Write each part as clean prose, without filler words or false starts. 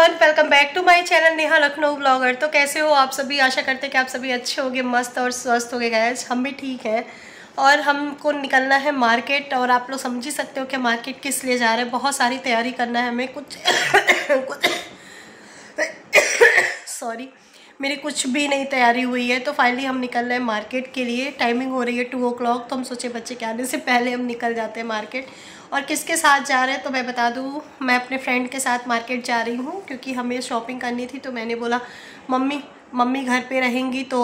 Everyone, welcome back to my channel Neha Lucknow blogger. तो कैसे हो आप सभी? आशा करते हैं कि आप सभी अच्छे होंगे, मस्त और स्वस्थ होंगे। गाइस हम भी ठीक हैं और हमको निकलना है मार्केट। और आप लोग समझ ही सकते हो कि मार्केट किस लिए जा रहे हैं। बहुत सारी तैयारी करना है हमें। कुछ सॉरी, मेरी कुछ भी नहीं तैयारी हुई है। तो फाइनली हम निकल रहे हैं मार्केट के लिए। टाइमिंग हो रही है 2 o'clock। तो हम सोचे बच्चे के आने से पहले हम निकल जाते हैं मार्केट। और किसके साथ जा रहे हैं तो मैं बता दूँ, मैं अपने फ्रेंड के साथ मार्केट जा रही हूँ क्योंकि हमें शॉपिंग करनी थी। तो मैंने बोला मम्मी घर पे रहेंगी तो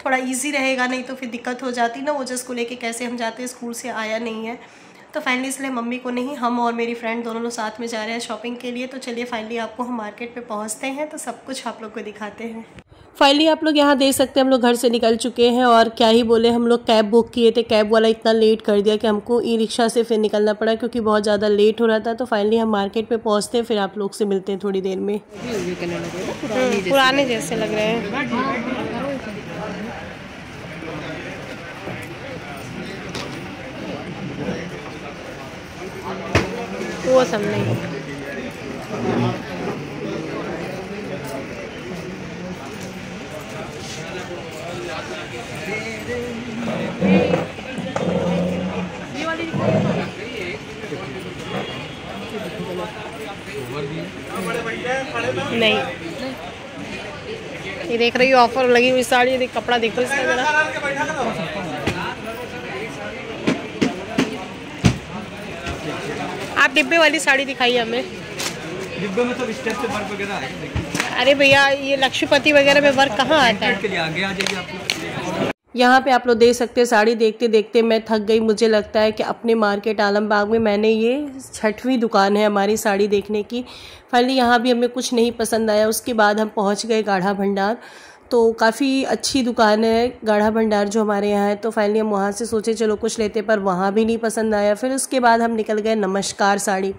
थोड़ा इजी रहेगा, नहीं तो फिर दिक्कत हो जाती ना। ओजस को लेके कैसे हम जाते हैं, स्कूल से आया नहीं है। तो फाइनली इसलिए मम्मी को नहीं, हम और मेरी फ्रेंड दोनों लोग साथ में जा रहे हैं शॉपिंग के लिए। तो चलिए फाइनली आपको हम मार्केट पे पहुंचते हैं तो सब कुछ आप लोग को दिखाते हैं। फाइनली आप लोग यहाँ देख सकते हैं, हम लोग घर से निकल चुके हैं। और क्या ही बोले, हम लोग कैब बुक किए थे, कैब वाला इतना लेट कर दिया कि हमको ई रिक्शा से फिर निकलना पड़ा क्योंकि बहुत ज़्यादा लेट हो रहा था। तो फाइनली हम मार्केट पे पहुँचते हैं, फिर आप लोग से मिलते हैं थोड़ी देर में। पुराने जैसे लग रहे हैं। वो सब नहीं, नहीं ये देख रही हो ऑफर लगी हुई साड़ी। देख कपड़ा देखो इसका जरा। आप डिब्बे वाली साड़ी दिखाइए हमें। डिब्बे में तो स्टेप से वर्क वगैरह है। अरे भैया ये लक्ष्मीपति वगैरह में वर्क कहाँ आता है? के लिए आगे आ जाइए आप। यहाँ पे आप लोग देख सकते हैं, साड़ी देखते देखते मैं थक गई। मुझे लगता है कि अपने मार्केट आलमबाग में मैंने ये 6वीं दुकान है हमारी साड़ी देखने की। फाइनली यहाँ भी हमें कुछ नहीं पसंद आया। उसके बाद हम पहुँच गए गाढ़ा भंडार। तो काफ़ी अच्छी दुकान है गाढ़ा भंडार जो हमारे यहाँ है। तो फाइनली हम वहाँ से सोचे चलो कुछ लेते, पर वहाँ भी नहीं पसंद आया। फिर उसके बाद हम निकल गए नमस्कार साड़ी।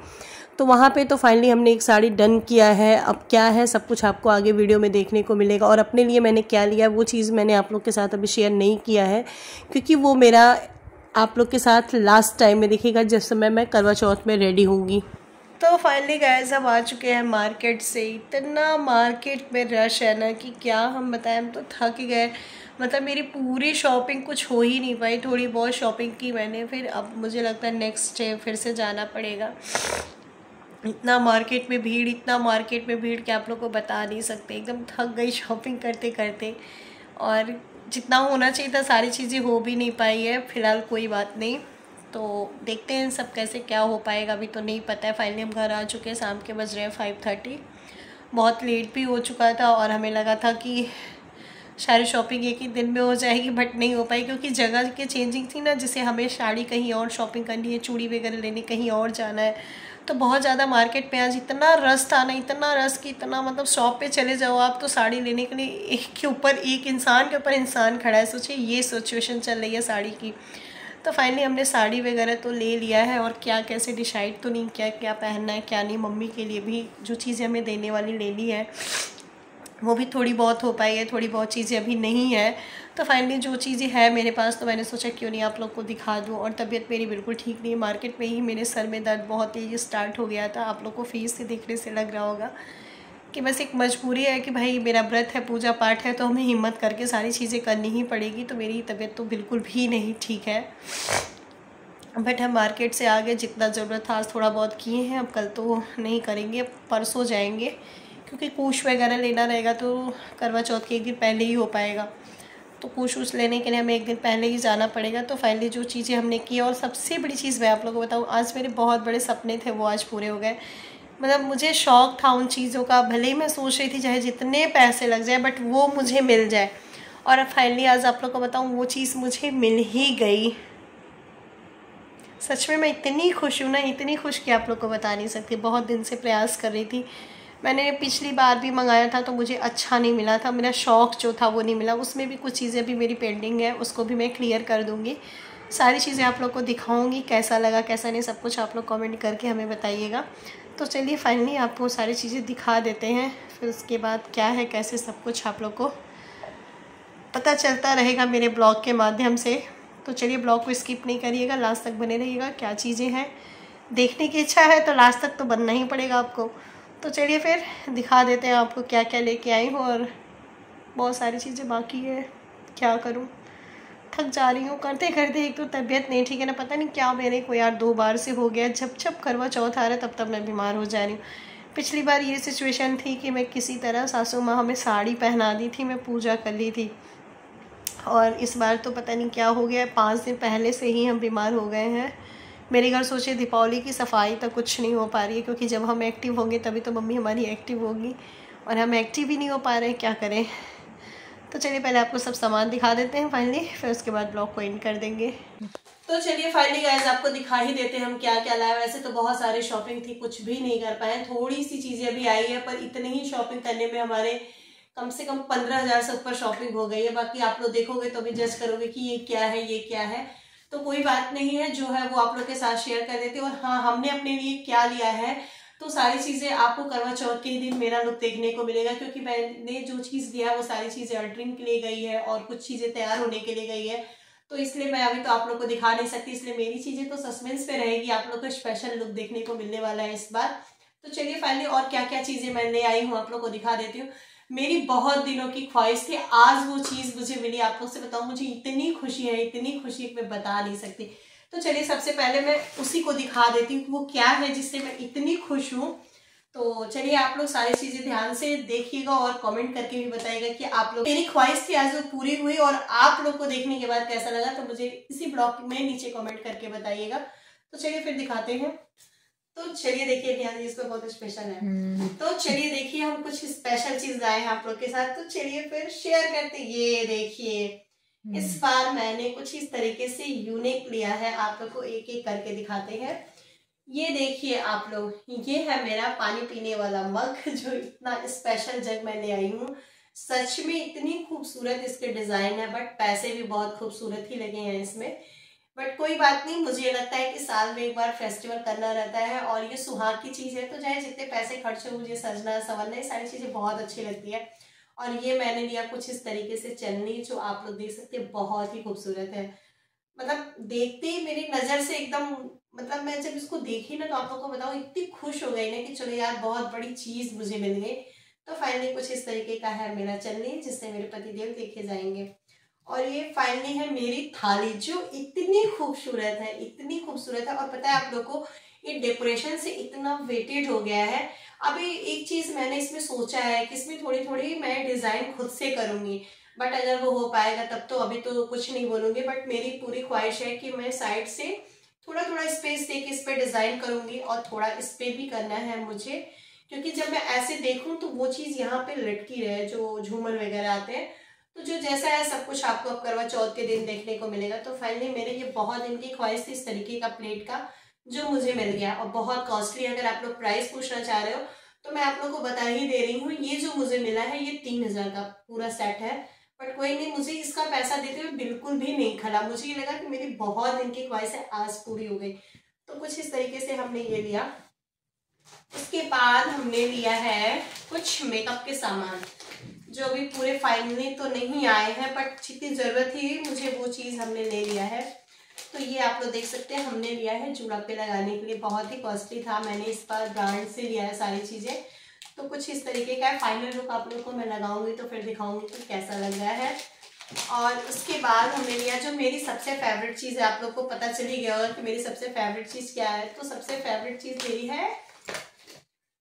तो वहाँ पे तो फाइनली हमने एक साड़ी डन किया है। अब क्या है सब कुछ आपको आगे वीडियो में देखने को मिलेगा। और अपने लिए मैंने क्या लिया वो चीज़ मैंने आप लोग के साथ अभी शेयर नहीं किया है क्योंकि वो मेरा आप लोग के साथ लास्ट टाइम में दिखेगा जिस समय मैं करवा चौथ में रेडी होंगी। तो फाइनली गाइस हम आ चुके हैं मार्केट से। इतना मार्केट में रश है ना कि क्या हम बताएं, हम तो थक गए। मतलब मेरी पूरी शॉपिंग कुछ हो ही नहीं पाई। थोड़ी बहुत शॉपिंग की मैंने, फिर अब मुझे लगता है नेक्स्ट डे फिर से जाना पड़ेगा। इतना मार्केट में भीड़, इतना मार्केट में भीड़ कि आप लोग को बता नहीं सकते। एकदम थक गई शॉपिंग करते करते। और जितना होना चाहिए था सारी चीज़ें हो भी नहीं पाई है। फ़िलहाल कोई बात नहीं, तो देखते हैं सब कैसे क्या हो पाएगा, अभी तो नहीं पता है। फाइनली हम घर आ चुके हैं, शाम के बज रहे हैं 5:30। बहुत लेट भी हो चुका था और हमें लगा था कि सारी शॉपिंग एक ही दिन में हो जाएगी, बट नहीं हो पाई क्योंकि जगह के चेंजिंग थी ना। जिसे हमें साड़ी कहीं और शॉपिंग करनी है, चूड़ी वगैरह लेने कहीं और जाना है। तो बहुत ज़्यादा मार्केट में आज इतना रश था ना, इतना रश कि इतना मतलब शॉप पे चले जाओ आप तो साड़ी लेने के लिए एक के ऊपर एक, इंसान के ऊपर इंसान खड़ा है। सोचिए ये सिचुएशन चल रही है साड़ी की। तो फाइनली हमने साड़ी वगैरह तो ले लिया है और क्या कैसे डिसाइड तो नहीं किया क्या पहनना है क्या नहीं। मम्मी के लिए भी जो चीज़ें हमें देने वाली ले ली है, वो भी थोड़ी बहुत हो पाई है, थोड़ी बहुत चीज़ें अभी नहीं है। तो फाइनली जो चीज़ें है मेरे पास तो मैंने सोचा क्यों नहीं आप लोग को दिखा दूँ। और तबीयत मेरी बिल्कुल ठीक नहीं है। मार्केट में ही मेरे सर में दर्द बहुत तेज़ स्टार्ट हो गया था। आप लोग को फेस से देखने से लग रहा होगा कि बस एक मजबूरी है कि भाई मेरा व्रत है, पूजा पाठ है, तो हमें हिम्मत करके सारी चीज़ें करनी ही पड़ेगी। तो मेरी तबीयत तो बिल्कुल भी नहीं ठीक है, बट हम मार्केट से आगे जितना ज़रूरत था आज थोड़ा बहुत किए हैं। अब कल तो नहीं करेंगे, अब परसों जाएंगे क्योंकि कुश वगैरह लेना रहेगा तो करवा चौथ के एक दिन पहले ही हो पाएगा। तो कुश उस लेने के लिए हमें एक दिन पहले ही जाना पड़ेगा। तो फाइनली जो चीज़ें हमने की, और सबसे बड़ी चीज़ मैं आप लोगों को बताऊँ, आज मेरे बहुत बड़े सपने थे वो आज पूरे हो गए। मतलब मुझे शौक़ था उन चीज़ों का, भले ही मैं सोच रही थी चाहे जितने पैसे लग जाए बट वो मुझे मिल जाए। और फाइनली आज आप लोग को बताऊँ वो चीज़ मुझे मिल ही गई। सच में मैं इतनी खुश हूँ ना, इतनी खुश कि आप लोग को बता नहीं सकती। बहुत दिन से प्रयास कर रही थी। मैंने पिछली बार भी मंगाया था तो मुझे अच्छा नहीं मिला था, मेरा शौक़ जो था वो नहीं मिला। उसमें भी कुछ चीज़ें भी मेरी पेंडिंग है, उसको भी मैं क्लियर कर दूँगी। सारी चीज़ें आप लोग को दिखाऊंगी, कैसा लगा कैसा नहीं सब कुछ आप लोग कमेंट करके हमें बताइएगा। तो चलिए फाइनली आपको सारी चीज़ें दिखा देते हैं, फिर उसके बाद क्या है कैसे सब कुछ आप लोग को पता चलता रहेगा मेरे ब्लॉग के माध्यम से। तो चलिए ब्लॉग को स्किप नहीं करिएगा, लास्ट तक बने रहिएगा। क्या चीज़ें हैं देखने की इच्छा है तो लास्ट तक तो बनना ही पड़ेगा आपको। तो चलिए फिर दिखा देते हैं आपको क्या क्या लेके आई हूँ, और बहुत सारी चीज़ें बाकी है, क्या करूँ, थक जा रही हूँ करते करते। एक तो तबीयत नहीं ठीक है ना, पता नहीं क्या मेरे को यार 2 बार से हो गया, जब करवा चौथ आ रहा है तब मैं बीमार हो जा रही हूँ। पिछली बार ये सिचुएशन थी कि मैं किसी तरह सासू माँ हमें साड़ी पहना दी थी, मैं पूजा कर ली थी, और इस बार तो पता नहीं क्या हो गया, 5 दिन पहले से ही हम बीमार हो गए हैं। मेरे घर सोचे दीपावली की सफाई तक कुछ नहीं हो पा रही है, क्योंकि जब हम एक्टिव होंगे तभी तो मम्मी हमारी एक्टिव होगी, और हम एक्टिव ही नहीं हो पा रहे हैं, क्या करें। तो चलिए पहले आपको सब सामान दिखा देते हैं फाइनली, फिर उसके बाद ब्लॉग को एंड कर देंगे। तो चलिए फाइनली गाइस आपको दिखा ही देते हैं हम क्या क्या लाए। वैसे तो बहुत सारी शॉपिंग थी, कुछ भी नहीं कर पाए, थोड़ी सी चीजें अभी आई है, पर इतनी ही शॉपिंग करने में हमारे कम से कम 15,000 से ऊपर शॉपिंग हो गई है। बाकी आप लोग देखोगे तो भी जज करोगे कि ये क्या है ये क्या है, तो कोई बात नहीं है, जो है वो आप लोग के साथ शेयर कर देते। और हाँ, हमने अपने लिए क्या लिया है तो सारी चीजें आपको करवा चौथ के दिन मेरा लुक देखने को मिलेगा, क्योंकि मैंने जो चीज लिया है वो सारी चीजें ऑर्डरिंग के लिए गई है और कुछ चीजें तैयार होने के लिए गई है, तो इसलिए मैं अभी तो आप लोग को दिखा नहीं सकती, इसलिए मेरी चीजें तो सस्पेंस पे रहेगी, आप लोग को स्पेशल लुक देखने को मिलने वाला है इस बार। तो चलिए फाइनली और क्या क्या चीजें मैं ले आई हूँ आप लोग को दिखा देती हूँ। मेरी बहुत दिनों की ख्वाहिश थी, आज वो चीज मुझे मिली। आप लोग से बताऊं, मुझे इतनी खुशी है, इतनी खुशी मैं बता नहीं सकती। तो चलिए सबसे पहले मैं उसी को दिखा देती हूँ वो क्या है जिससे मैं इतनी खुश हूँ। तो चलिए आप लोग सारी चीजें ध्यान से देखिएगा और कमेंट करके भी बताइएगा कि आप लोग, मेरी ख्वाहिश थी आज वो पूरी हुई, और आप लोग को देखने के बाद कैसा लगा, तो मुझे इसी ब्लॉग में नीचे कमेंट करके बताइएगा। तो चलिए फिर दिखाते हैं। तो चलिए देखिए ध्यान दीजिए, इसमें बहुत स्पेशल है। तो चलिए देखिए हम कुछ स्पेशल चीज लाए हैं आप लोग के साथ, तो चलिए फिर शेयर करते। ये देखिए इस बार मैंने कुछ इस तरीके से यूनिक लिया है, आप लोग को एक एक करके दिखाते हैं। ये देखिए आप लोग, ये है मेरा पानी पीने वाला मग, जो इतना स्पेशल जग मैं ले आई हूँ। सच में इतनी खूबसूरत इसके डिजाइन है, बट पैसे भी बहुत खूबसूरत ही लगे हैं इसमें, बट कोई बात नहीं। मुझे लगता है कि साल में एक बार फेस्टिवल करना रहता है, और ये सुहाग की चीज है, तो चाहे जितने पैसे खर्च हो, मुझे सजना संवरना ये सारी चीजें बहुत अच्छी लगती है। और ये मैंने लिया कुछ इस तरीके से चन्नी, जो आप लोग देख सकते हैं बहुत ही खूबसूरत है। मतलब देखते ही मेरी नजर से एकदम, मतलब मैं जब इसको देखी ना तो आप लोगों को बताऊं इतनी खुश हो गई ना कि चलो यार बहुत बड़ी चीज मुझे मिल गई। तो फाइनली कुछ इस तरीके का है मेरा चन्नी, जिससे मेरे पतिदेव देखे जाएंगे। और ये फाइनली है मेरी थाली, जो इतनी खूबसूरत है, इतनी खूबसूरत है। और पता है आप लोग को, ये डेकोरेशन से इतना वेटेड हो गया है। अभी एक चीज मैंने इसमें सोचा है कि इसमें थोड़ी थोड़ी मैं डिजाइन खुद से करूंगी, बट अगर वो हो पाएगा तब तो अभी तो कुछ नहीं बोलूंगी। बट मेरी पूरी ख्वाहिश है कि मैं साइड से थोड़ा थोड़ा स्पेस दे के इस पे डिजाइन करूंगी, और थोड़ा इस पे भी करना है मुझे, क्योंकि जब मैं ऐसे देखूं तो वो चीज यहाँ पे लटकी रहे, जो झूमर वगैरह आते हैं, तो जो जैसा है सब कुछ आपको अब करवा चौथ के दिन देखने को मिलेगा। तो फाइनली मेरे ये बहुत दिन की ख्वाहिश थी इस तरीके का प्लेट का, जो मुझे मिल गया। और बहुत कॉस्टली, अगर आप लोग प्राइस पूछना चाह रहे हो तो मैं आप लोग को बता ही दे रही हूँ, ये जो मुझे मिला है ये 3,000 का पूरा सेट है। बट कोई नहीं, मुझे इसका पैसा देते हुए बिल्कुल भी नहीं खला, मुझे ये लगा कि मेरी बहुत दिन की ख्वाहिश है आज पूरी हो गई। तो कुछ इस तरीके से हमने ये लिया। उसके बाद हमने लिया है कुछ मेकअप के सामान, जो अभी पूरे फाइनली तो नहीं आए हैं, बट जितनी जरूरत थी मुझे वो चीज हमने ले लिया है। तो ये आप लोग देख सकते हैं, हमने लिया है जुड़ा पे लगाने के लिए, बहुत ही कॉस्टली था, मैंने इस बार ब्रांड से लिया है सारी चीजें। तो कुछ इस तरीके का है। फाइनल लुक आप लोग को मैं लगाऊंगी तो फिर दिखाऊंगी कि कैसा लग रहा है। और उसके बाद हमने लिया जो मेरी सबसे फेवरेट चीज है, आप लोग को पता चल ही गया होगा कि मेरी सबसे फेवरेट चीज क्या है। तो सबसे फेवरेट चीज मेरी है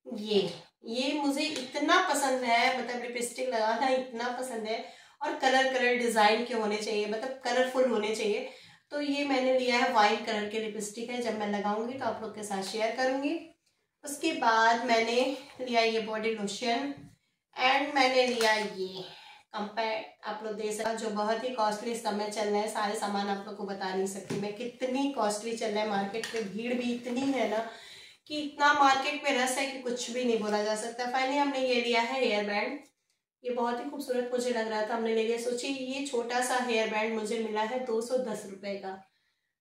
ये मुझे इतना पसंद है, मतलब लिपस्टिक लगाना इतना पसंद है, और कलर डिजाइन के होने चाहिए, मतलब कलरफुल होने चाहिए। तो ये मैंने लिया है, वाइट कलर के लिपस्टिक है, जब मैं लगाऊंगी तो आप लोग के साथ शेयर करूंगी। उसके बाद मैंने लिया ये बॉडी लोशन, एंड मैंने लिया ये कम्पैक्ट, आप लोग देख सकते, जो बहुत ही कॉस्टली समय चल रहा है। सारे सामान आप लोग को बता नहीं सकती मैं, कितनी कॉस्टली चल रहा है मार्केट में, भीड़ भी इतनी है ना कि इतना मार्केट में रस है कि कुछ भी नहीं बोला जा सकता। फाइनली हमने ये लिया है हेयर बैंड, ये बहुत ही खूबसूरत मुझे लग रहा था, हमने ले लिया। सोचिए ये छोटा सा हेयर बैंड मुझे मिला है 210 रुपए का,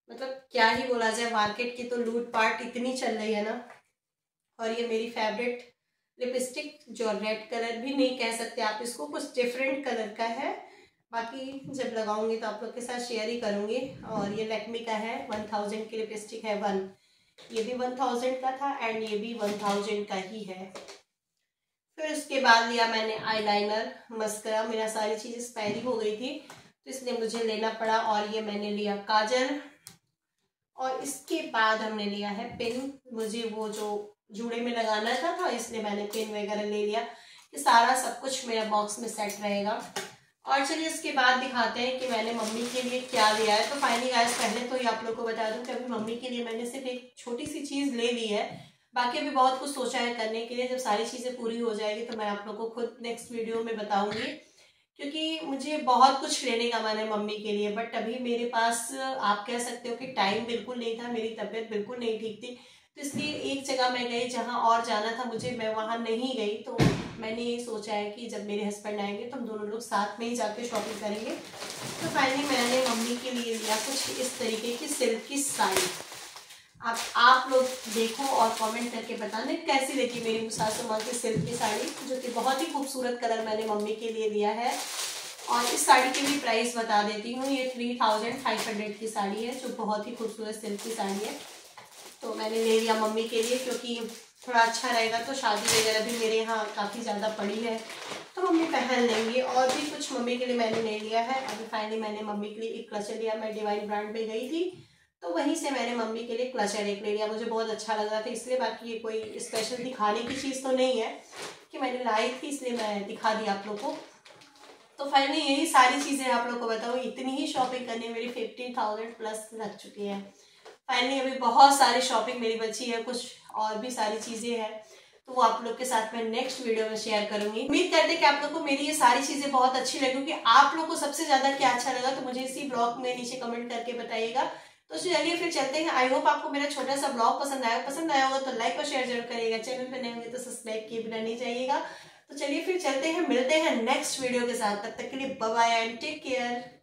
मतलब क्या ही बोला जाए, मार्केट की तो लूटपाट इतनी चल रही है ना। और ये मेरी फेवरेट लिपस्टिक, जो रेड कलर भी नहीं कह सकते आप इसको, कुछ डिफरेंट कलर का है, बाकी जब लगाऊंगी तो आप लोग के साथ शेयर ही करूंगी। और ये लैक्मे का है, 1000 की लिपस्टिक है, ये भी 1000 का था, एंड ये भी 1000 का ही है। फिर उसके बाद लिया मैंने आईलाइनर, मस्करा, मेरा सारी चीज़ एक्सपायरी हो गई थी तो इसलिए मुझे लेना पड़ा। और ये मैंने लिया काजल, और इसके बाद हमने लिया है पिन। मुझे वो जो जूड़े में लगाना था इसलिए मैंने पिन वगैरह ले लिया। ये सारा सब कुछ मेरा बॉक्स में सेट रहेगा। और चलिए इसके बाद दिखाते हैं कि मैंने मम्मी के लिए क्या लिया है। तो फाइनली गाइस पहले तो ये आप लोग को बता दूं कि अभी मम्मी के लिए मैंने सिर्फ एक छोटी सी चीज़ ले ली है, बाकी अभी बहुत कुछ सोचा है करने के लिए। जब सारी चीज़ें पूरी हो जाएगी तो मैं आप लोग को खुद नेक्स्ट वीडियो में बताऊंगी, क्योंकि मुझे बहुत कुछ लेने का मन है मम्मी के लिए। बट अभी मेरे पास आप कह सकते हो कि टाइम बिल्कुल नहीं था, मेरी तबीयत बिल्कुल नहीं ठीक थी, तो इसलिए एक जगह मैं गई जहां और जाना था मुझे, मैं वहां नहीं गई। तो मैंने ये सोचा है कि जब मेरे हस्बैंड आएंगे तो हम दोनों लोग साथ में ही जाके शॉपिंग करेंगे। तो फाइनली मैंने मम्मी के लिए लिया कुछ इस तरीके की सिल्क की साड़ी। आप लोग देखो और कमेंट करके बताना कैसी लगी मेरी सासू माँ की सिल्क की साड़ी, जो कि बहुत ही खूबसूरत कलर मैंने मम्मी के लिए लिया है। और इस साड़ी की भी प्राइस बता देती हूँ, ये 3500 की साड़ी है, जो बहुत ही खूबसूरत सिल्क की साड़ी है। तो मैंने ले लिया मम्मी के लिए, क्योंकि थोड़ा अच्छा रहेगा। तो शादी वगैरह भी मेरे यहाँ काफ़ी ज़्यादा पड़ी है तो मम्मी पहन लेंगी। और भी कुछ मम्मी के लिए मैंने ले लिया है। अभी फाइनली मैंने मम्मी के लिए एक क्लचर लिया। मैं डिवाइन ब्रांड पे गई थी तो वहीं से मैंने मम्मी के लिए क्लचर एक ले लिया, मुझे बहुत अच्छा लग रहा था इसलिए। बाकी ये कोई स्पेशल दिखाने की चीज़ तो नहीं है कि मैंने लाई थी, इसलिए मैं दिखा दी आप लोग को। तो फाइनली यही सारी चीज़ें आप लोग को बताऊँ, इतनी ही शॉपिंग करने मेरी 15,000 प्लस लग चुकी है। फाइनली अभी बहुत सारी शॉपिंग मेरी बची है, कुछ और भी सारी चीज़ें हैं तो वो आप लोग के साथ मैं नेक्स्ट वीडियो में शेयर करूंगी। उम्मीद करते हैं कि आप लोग को मेरी ये सारी चीज़ें बहुत अच्छी लगी। कि आप लोग को सबसे ज़्यादा क्या अच्छा लगा तो मुझे इसी ब्लॉग में नीचे कमेंट करके बताइएगा। तो चलिए फिर चलते हैं। आई होप आपको मेरा छोटा सा ब्लॉग पसंद आया होगा तो लाइक और शेयर जरूर करिएगा। चैनल पर नए होंगे तो सब्सक्राइब किए बिना नहीं जाइएगा। तो चलिए फिर चलते हैं, मिलते हैं नेक्स्ट वीडियो के साथ। तब तक के लिए bye bye and take care.